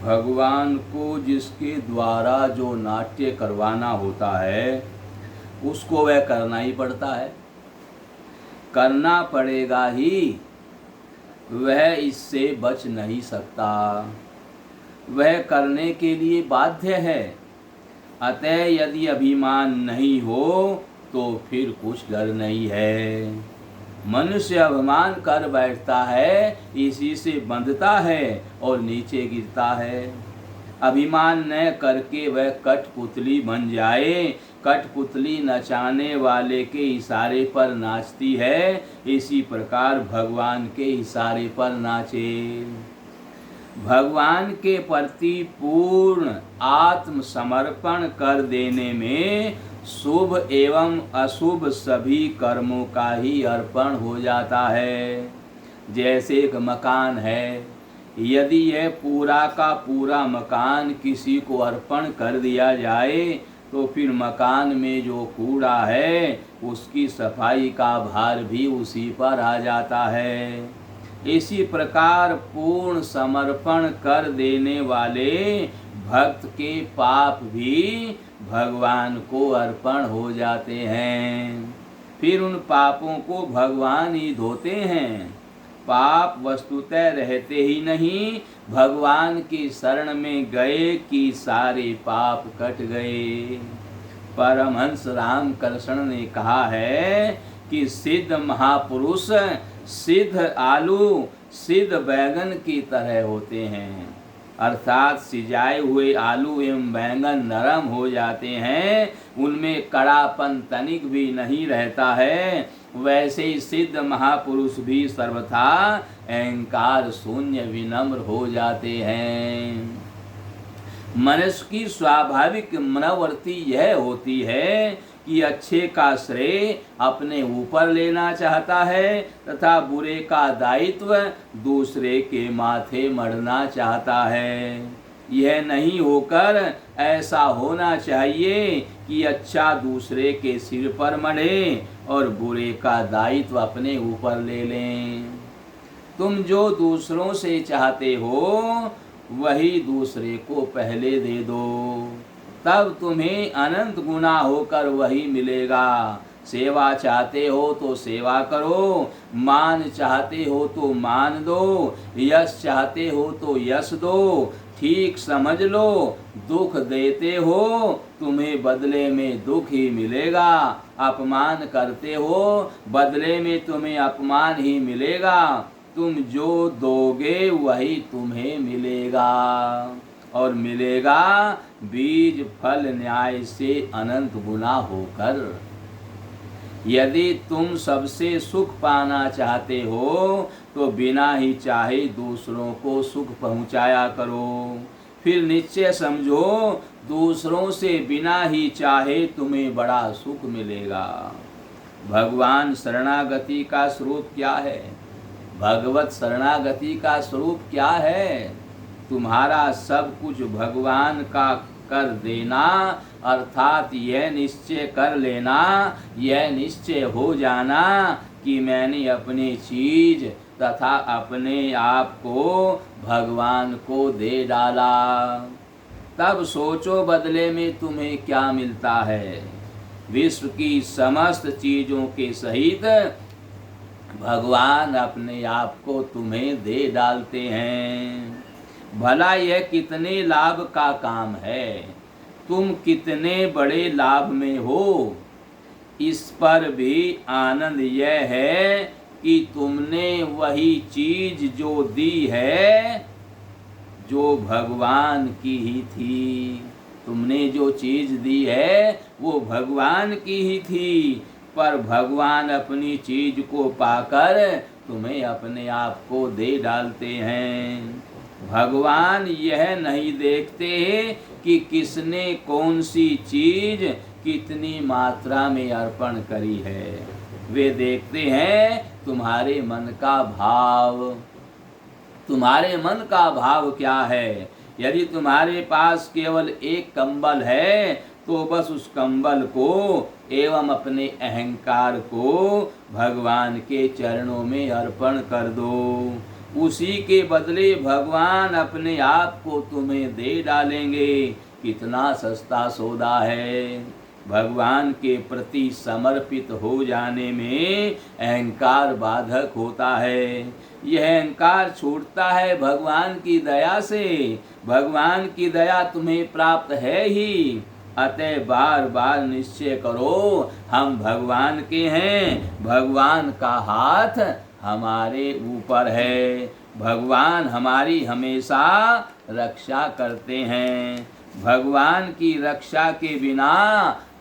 भगवान को जिसके द्वारा जो नाट्य करवाना होता है उसको वह करना ही पड़ता है, करना पड़ेगा ही, वह इससे बच नहीं सकता, वह करने के लिए बाध्य है। अतः यदि अभिमान नहीं हो तो फिर कुछ डर नहीं है। मनुष्य अभिमान कर बैठता है, इसी से बंधता है और नीचे गिरता है। अभिमान न करके वह कठपुतली बन जाए, कठपुतली नचाने वाले के इशारे पर नाचती है, इसी प्रकार भगवान के इशारे पर नाचे। भगवान के प्रति पूर्ण आत्मसमर्पण कर देने में शुभ एवं अशुभ सभी कर्मों का ही अर्पण हो जाता है। जैसे एक मकान है, यदि यह पूरा का पूरा मकान किसी को अर्पण कर दिया जाए तो फिर मकान में जो कूड़ा है उसकी सफाई का भार भी उसी पर आ जाता है। इसी प्रकार पूर्ण समर्पण कर देने वाले भक्त के पाप भी भगवान को अर्पण हो जाते हैं। फिर उन पापों को भगवान ही धोते हैं। पाप वस्तुतः रहते ही नहीं, भगवान की शरण में गए कि सारे पाप कट गए। परमहंस रामकृष्ण ने कहा है कि सिद्ध महापुरुष सिद्ध आलू सिद्ध बैंगन की तरह होते हैं, अर्थात सिजाए हुए आलू एवं बैंगन नरम हो जाते हैं, उनमें कड़ापन तनिक भी नहीं रहता है। वैसे ही सिद्ध महापुरुष भी सर्वथा अहंकार शून्य विनम्र हो जाते हैं। मनुष्य की स्वाभाविक मनोवृत्ति यह होती है कि अच्छे का श्रेय अपने ऊपर लेना चाहता है तथा बुरे का दायित्व दूसरे के माथे मढ़ना चाहता है। यह नहीं होकर ऐसा होना चाहिए कि अच्छा दूसरे के सिर पर मढ़े और बुरे का दायित्व अपने ऊपर ले लें। तुम जो दूसरों से चाहते हो वही दूसरे को पहले दे दो, तब तुम्हें अनंत गुना होकर वही मिलेगा। सेवा चाहते हो तो सेवा करो, मान चाहते हो तो मान दो, यश चाहते हो तो यश दो। ठीक समझ लो, दुख देते हो तुम्हें बदले में दुख ही मिलेगा, अपमान करते हो बदले में तुम्हें अपमान ही मिलेगा। तुम जो दोगे वही तुम्हें मिलेगा और मिलेगा बीज फल न्याय से अनंत गुना होकर। यदि तुम सबसे सुख पाना चाहते हो तो बिना ही चाहे दूसरों को सुख पहुंचाया करो। फिर निश्चय समझो दूसरों से बिना ही चाहे तुम्हें बड़ा सुख मिलेगा। भगवान शरणागति का स्वरूप क्या है? भगवत शरणागति का स्वरूप क्या है? तुम्हारा सब कुछ भगवान का कर देना, अर्थात यह निश्चय कर लेना, यह निश्चय हो जाना कि मैंने अपनी चीज तथा अपने आप को भगवान को दे डाला। तब सोचो बदले में तुम्हें क्या मिलता है। विश्व की समस्त चीजों के सहित भगवान अपने आप को तुम्हें दे डालते हैं। भला यह कितने लाभ का काम है, तुम कितने बड़े लाभ में हो, इस पर भी आनंद यह है कि तुमने वही चीज जो दी है जो भगवान की ही थी। तुमने जो चीज दी है वो भगवान की ही थी, पर भगवान अपनी चीज को पाकर तुम्हें अपने आप को दे डालते हैं। भगवान यह नहीं देखते कि किसने कौन सी चीज कितनी मात्रा में अर्पण करी है, वे देखते हैं तुम्हारे मन का भाव। तुम्हारे मन का भाव क्या है? यदि तुम्हारे पास केवल एक कंबल है तो बस उस कंबल को एवं अपने अहंकार को भगवान के चरणों में अर्पण कर दो। उसी के बदले भगवान अपने आप को तुम्हें दे डालेंगे। कितना सस्ता सौदा है। भगवान के प्रति समर्पित हो जाने में अहंकार बाधक होता है। यह अहंकार छूटता है भगवान की दया से। भगवान की दया तुम्हें प्राप्त है ही। अतः बार बार निश्चय करो, हम भगवान के हैं। भगवान का हाथ हमारे ऊपर है। भगवान हमारी हमेशा रक्षा करते हैं। भगवान की रक्षा के बिना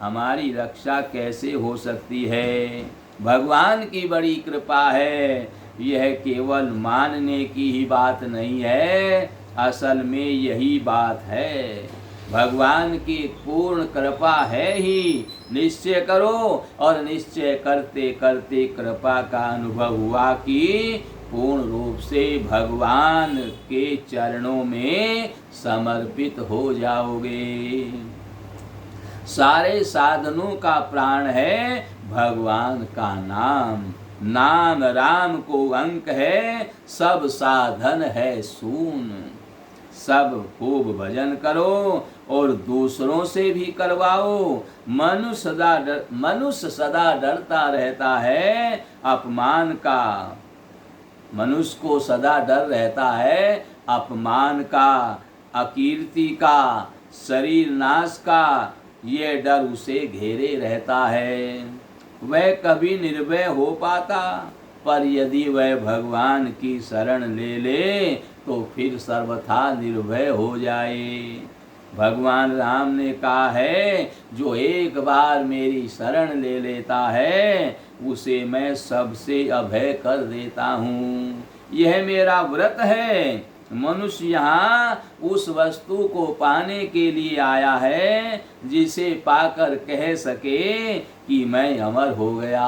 हमारी रक्षा कैसे हो सकती है। भगवान की बड़ी कृपा है। यह केवल मानने की ही बात नहीं है, असल में यही बात है। भगवान की पूर्ण कृपा है ही। निश्चय करो, और निश्चय करते करते कृपा का अनुभव हुआ कि पूर्ण रूप से भगवान के चरणों में समर्पित हो जाओगे। सारे साधनों का प्राण है भगवान का नाम। नाम राम को अंक है, सब साधन है शून। सब खूब भजन करो और दूसरों से भी करवाओ। मनुष्य सदा डरता रहता है अपमान का। मनुष्य को सदा डर रहता है अपमान का, अकीर्ति का, शरीर नाश का। ये डर उसे घेरे रहता है। वह कभी निर्भय हो पाता, पर यदि वह भगवान की शरण ले ले तो फिर सर्वथा निर्भय हो जाए। भगवान राम ने कहा है, जो एक बार मेरी शरण ले लेता है उसे मैं सबसे अभय कर देता हूँ। यह मेरा व्रत है। मनुष्य यहाँ उस वस्तु को पाने के लिए आया है जिसे पाकर कह सके कि मैं अमर हो गया।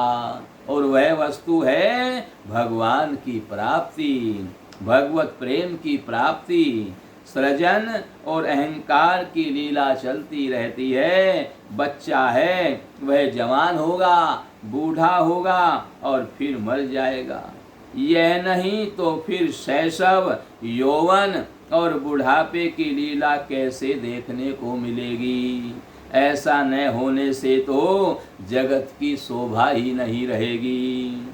और वह वस्तु है भगवान की प्राप्ति, भगवत प्रेम की प्राप्ति। सृजन और अहंकार की लीला चलती रहती है। बच्चा है, वह जवान होगा, बूढ़ा होगा और फिर मर जाएगा। यह नहीं तो फिर शैशव, यौवन और बुढ़ापे की लीला कैसे देखने को मिलेगी। ऐसा न होने से तो जगत की शोभा ही नहीं रहेगी।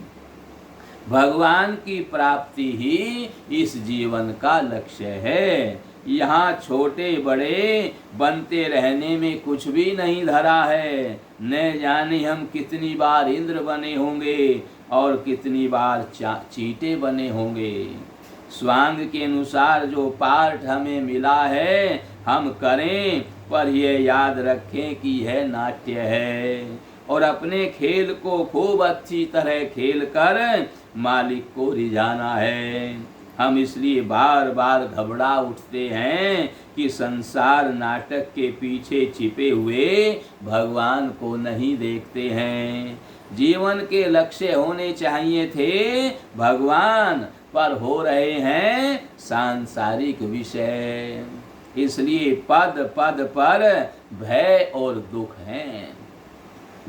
भगवान की प्राप्ति ही इस जीवन का लक्ष्य है। यहाँ छोटे बड़े बनते रहने में कुछ भी नहीं धरा है। न जाने हम कितनी बार इंद्र बने होंगे और कितनी बार चींटे बने होंगे। स्वांग के अनुसार जो पाठ हमें मिला है हम करें, पर यह याद रखें कि यह नाट्य है और अपने खेल को खूब अच्छी तरह खेल कर मालिक को रिझाना है। हम इसलिए बार बार घबरा उठते हैं कि संसार नाटक के पीछे छिपे हुए भगवान को नहीं देखते हैं। जीवन के लक्ष्य होने चाहिए थे भगवान, पर हो रहे हैं सांसारिक विषय। इसलिए पद पद पर भय और दुख हैं।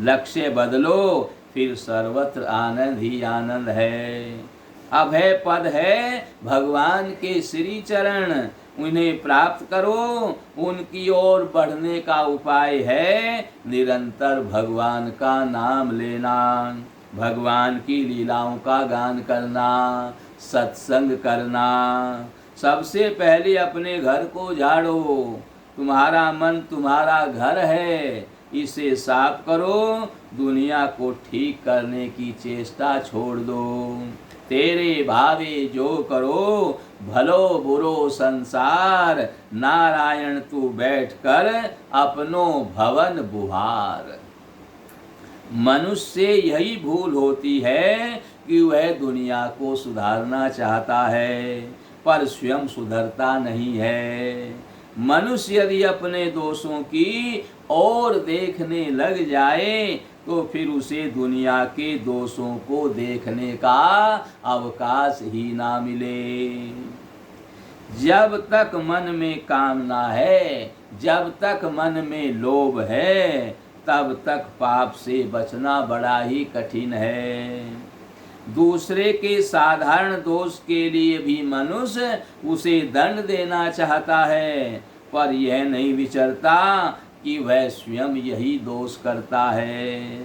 लक्ष्य बदलो, फिर सर्वत्र आनंद ही आनंद है। अभय पद है भगवान के श्री चरण, उन्हें प्राप्त करो। उनकी ओर बढ़ने का उपाय है निरंतर भगवान का नाम लेना, भगवान की लीलाओं का गान करना, सत्संग करना। सबसे पहले अपने घर को झाड़ो। तुम्हारा मन तुम्हारा घर है, इसे साफ करो। दुनिया को ठीक करने की चेष्टा छोड़ दो। तेरे भावे जो करो, भलो बुरो संसार। नारायण तू बैठकर अपनो भवन बुहार। मनुष्य से यही भूल होती है कि वह दुनिया को सुधारना चाहता है, पर स्वयं सुधरता नहीं है। मनुष्य यदि अपने दोषों की ओर देखने लग जाए तो फिर उसे दुनिया के दोषों को देखने का अवकाश ही ना मिले। जब तक मन में कामना है, जब तक मन में लोभ है, तब तक पाप से बचना बड़ा ही कठिन है। दूसरे के साधारण दोष के लिए भी मनुष्य उसे दंड देना चाहता है, पर यह नहीं विचरता कि वह स्वयं यही दोष करता है।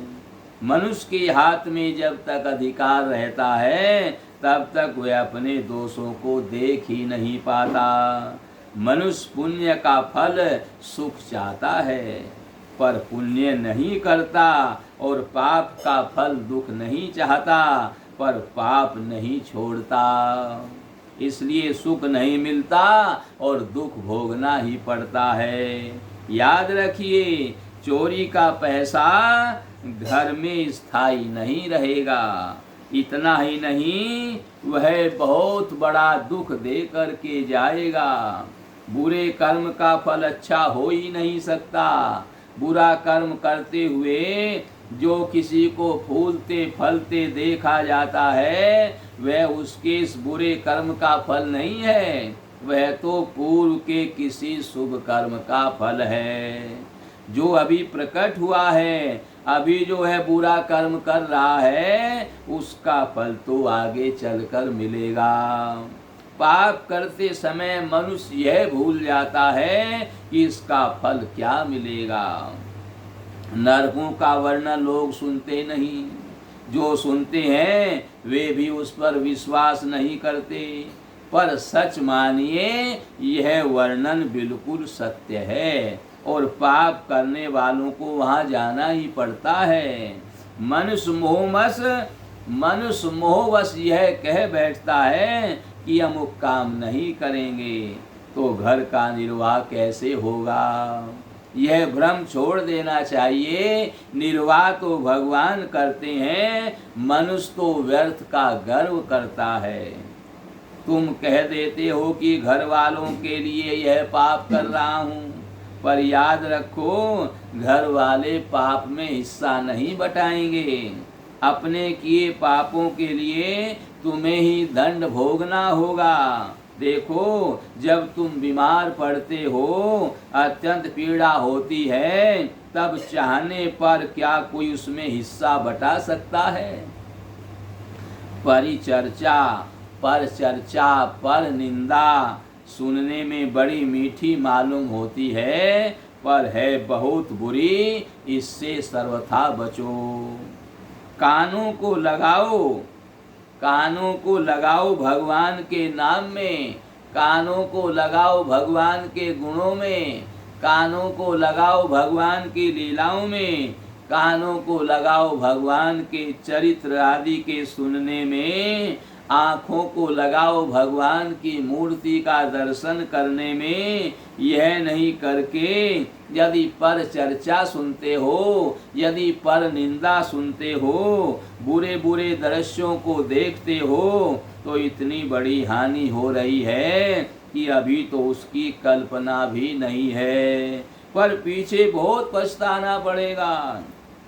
मनुष्य के हाथ में जब तक अधिकार रहता है तब तक वह अपने दोषों को देख ही नहीं पाता। मनुष्य पुण्य का फल सुख चाहता है, पर पुण्य नहीं करता, और पाप का फल दुख नहीं चाहता, पर पाप नहीं छोड़ता। इसलिए सुख नहीं मिलता और दुख भोगना ही पड़ता है। याद रखिए, चोरी का पैसा घर में स्थायी नहीं रहेगा। इतना ही नहीं, वह बहुत बड़ा दुख दे करके जाएगा। बुरे कर्म का फल अच्छा हो ही नहीं सकता। बुरा कर्म करते हुए जो किसी को फूलते फलते देखा जाता है, वह उसके इस बुरे कर्म का फल नहीं है, वह तो पूर्व के किसी शुभ कर्म का फल है। जो अभी प्रकट हुआ है, अभी जो है बुरा कर्म कर रहा है, उसका फल तो आगे चलकर मिलेगा। पाप करते समय मनुष्य यह भूल जाता है कि इसका फल क्या मिलेगा। नरकों का वर्णन लोग सुनते नहीं, जो सुनते हैं वे भी उस पर विश्वास नहीं करते। पर सच मानिए, यह वर्णन बिल्कुल सत्य है, और पाप करने वालों को वहां जाना ही पड़ता है। मनुष्य मोहवश यह कह बैठता है कि अमुक काम नहीं करेंगे तो घर का निर्वाह कैसे होगा। यह भ्रम छोड़ देना चाहिए। निर्वाह तो भगवान करते हैं, मनुष्य तो व्यर्थ का गर्व करता है। तुम कह देते हो कि घर वालों के लिए यह पाप कर रहा हूँ, पर याद रखो, घर वाले पाप में हिस्सा नहीं बटाएंगे। अपने किए पापों के लिए तुम्हें ही दंड भोगना होगा। देखो, जब तुम बीमार पड़ते हो, अत्यंत पीड़ा होती है, तब चाहने पर क्या कोई उसमें हिस्सा बटा सकता है। परिचर्चा, पर चर्चा, पर निंदा सुनने में बड़ी मीठी मालूम होती है, पर है बहुत बुरी। इससे सर्वथा बचो। कानों को लगाओ भगवान के नाम में, कानों को लगाओ भगवान के गुणों में, कानों को लगाओ भगवान की लीलाओं में, कानों को लगाओ भगवान के चरित्र आदि के सुनने में, आँखों को लगाओ भगवान की मूर्ति का दर्शन करने में। यह नहीं करके यदि पर चर्चा सुनते हो, यदि पर निंदा सुनते हो, बुरे बुरे दृश्यों को देखते हो, तो इतनी बड़ी हानि हो रही है कि अभी तो उसकी कल्पना भी नहीं है, पर पीछे बहुत पछताना पड़ेगा।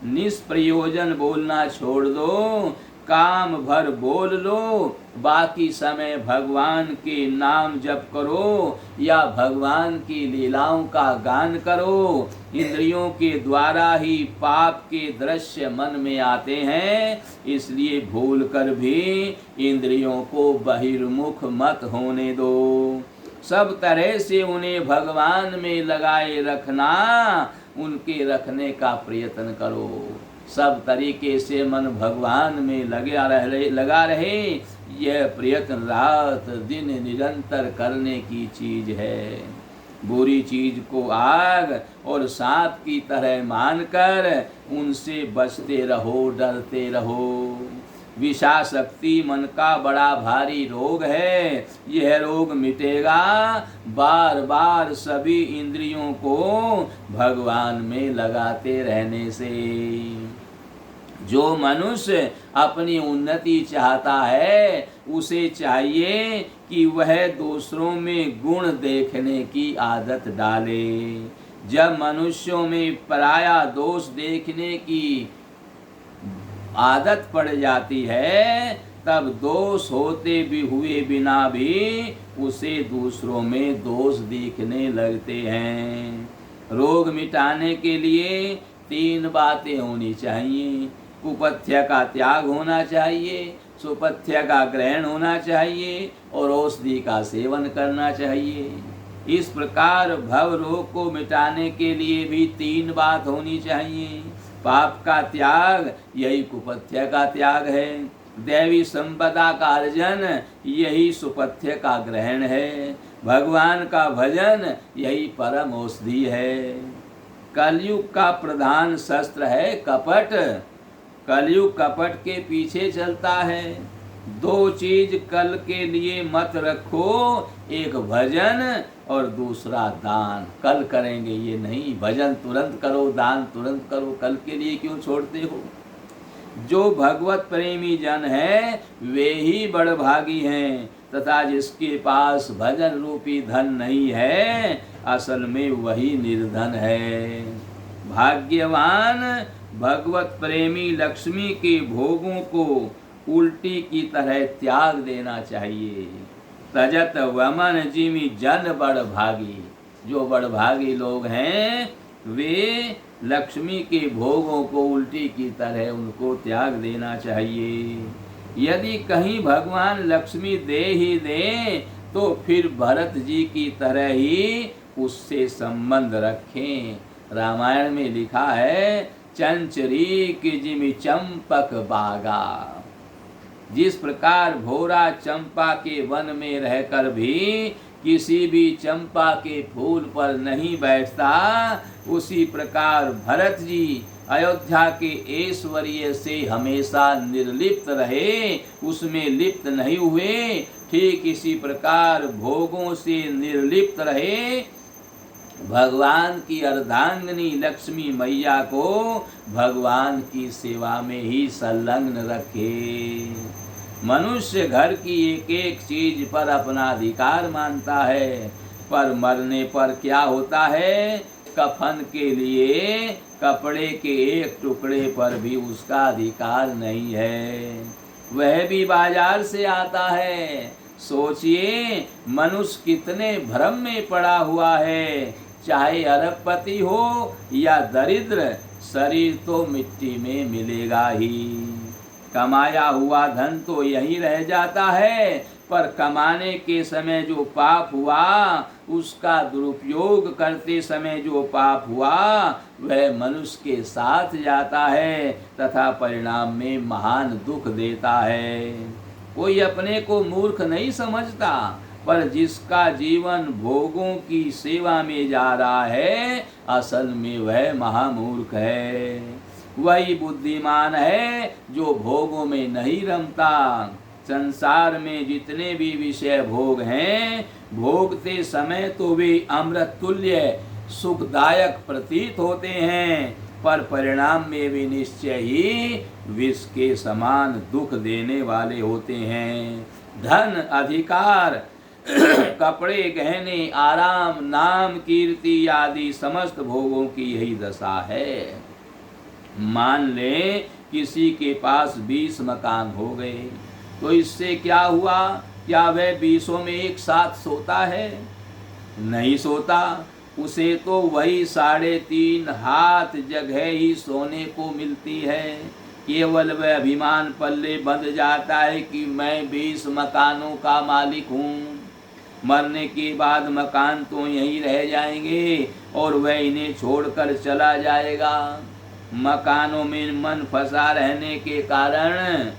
निष्प्रयोजन बोलना छोड़ दो, काम भर बोल लो, बाकी समय भगवान के नाम जप करो या भगवान की लीलाओं का गान करो। इंद्रियों के द्वारा ही पाप के दृश्य मन में आते हैं, इसलिए भूल कर भी इंद्रियों को बहिर्मुख मत होने दो। सब तरह से उन्हें भगवान में लगाए रखना, उनके रखने का प्रयत्न करो। सब तरीके से मन भगवान में लगा रहे, यह प्रयत्न रात दिन निरंतर करने की चीज है। बुरी चीज को आग और सांप की तरह मानकर उनसे बचते रहो, डरते रहो। विषाशक्ति मन का बड़ा भारी रोग है, यह रोग मिटेगा बार बार सभी इंद्रियों को भगवान में लगाते रहने से। जो मनुष्य अपनी उन्नति चाहता है, उसे चाहिए कि वह दूसरों में गुण देखने की आदत डाले। जब मनुष्यों में पराया दोष देखने की आदत पड़ जाती है, तब दोष होते भी हुए बिना भी उसे दूसरों में दोष दिखने लगते हैं। रोग मिटाने के लिए 3 बातें होनी चाहिए। कुपथ्य का त्याग होना चाहिए, सुपथ्य का ग्रहण होना चाहिए और औषधि का सेवन करना चाहिए। इस प्रकार भव रोग को मिटाने के लिए भी 3 बात होनी चाहिए। पाप का त्याग, यही कुपथ्य का त्याग है। दैवी संपदा का अर्जन, यही सुपथ्य का ग्रहण है। भगवान का भजन, यही परम औषधि है। कलयुग का प्रधान शस्त्र है कपट। कलयुग कपट के पीछे चलता है। 2 चीज कल के लिए मत रखो, एक भजन और दूसरा दान। कल करेंगे ये नहीं, भजन तुरंत करो, दान तुरंत करो, कल के लिए क्यों छोड़ते हो। जो भगवत प्रेमी जन है वे ही बड़भागी हैं, तथा जिसके पास भजन रूपी धन नहीं है असल में वही निर्धन है। भाग्यवान भगवत प्रेमी लक्ष्मी के भोगों को उल्टी की तरह त्याग देना चाहिए। तजत वमन जिमि जन बड़भागी। जो बड़भागी लोग हैं वे लक्ष्मी के भोगों को उल्टी की तरह उनको त्याग देना चाहिए। यदि कहीं भगवान लक्ष्मी दे ही दे तो फिर भरत जी की तरह ही उससे संबंध रखें। रामायण में लिखा है, चंचरी की जिमि चंपक बागा। जिस प्रकार भोरा चंपा के वन में रहकर भी किसी भी चंपा के फूल पर नहीं बैठता, उसी प्रकार भरत जी अयोध्या के ऐश्वर्य से हमेशा निर्लिप्त रहे, उसमें लिप्त नहीं हुए। ठीक इसी प्रकार भोगों से निर्लिप्त रहे। भगवान की अर्धांगिनी लक्ष्मी मैया को भगवान की सेवा में ही संलग्न रखे। मनुष्य घर की एक एक चीज पर अपना अधिकार मानता है, पर मरने पर क्या होता है, कफन के लिए कपड़े के एक टुकड़े पर भी उसका अधिकार नहीं है, वह भी बाजार से आता है। सोचिए मनुष्य कितने भ्रम में पड़ा हुआ है। चाहे अरबपति हो या दरिद्र, शरीर तो मिट्टी में मिलेगा ही। कमाया हुआ धन तो यहीं रह जाता है, पर कमाने के समय जो पाप हुआ, उसका दुरुपयोग करते समय जो पाप हुआ, वह मनुष्य के साथ जाता है तथा परिणाम में महान दुख देता है। कोई अपने को मूर्ख नहीं समझता, पर जिसका जीवन भोगों की सेवा में जा रहा है असल में वह महामूर्ख है। वही बुद्धिमान है जो भोगों में नहीं रमता। संसार में जितने भी विषय भोग हैं, भोगते समय तो वे अमृत तुल्य सुखदायक प्रतीत होते हैं, पर परिणाम में भी निश्चय ही विष के समान दुख देने वाले होते हैं। धन, अधिकार, कपड़े, गहने, आराम, नाम, कीर्ति आदि समस्त भोगों की यही दशा है। मान ले किसी के पास 20 मकान हो गए, तो इससे क्या हुआ? क्या वह 20 में एक साथ सोता है? नहीं सोता। उसे तो वही 3.5 हाथ जगह ही सोने को मिलती है। केवल वह अभिमान पल्ले बंध जाता है कि मैं 20 मकानों का मालिक हूँ। मरने के बाद मकान तो यहीं रह जाएंगे और वह इन्हें छोड़कर चला जाएगा। मकानों में मन फंसा रहने के कारण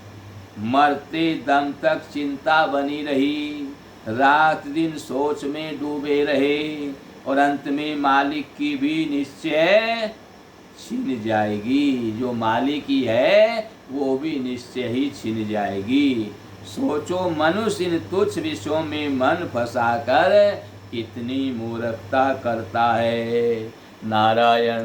मरते दम तक चिंता बनी रही, रात दिन सोच में डूबे रहे और अंत में मालिक की भी निश्चय छिन जाएगी। जो मालिकी है वो भी निश्चय ही छिन जाएगी। सोचो मनुष्य इन तुच्छ विषयों में मन फंसाकर कितनी मूर्खता करता है। नारायण।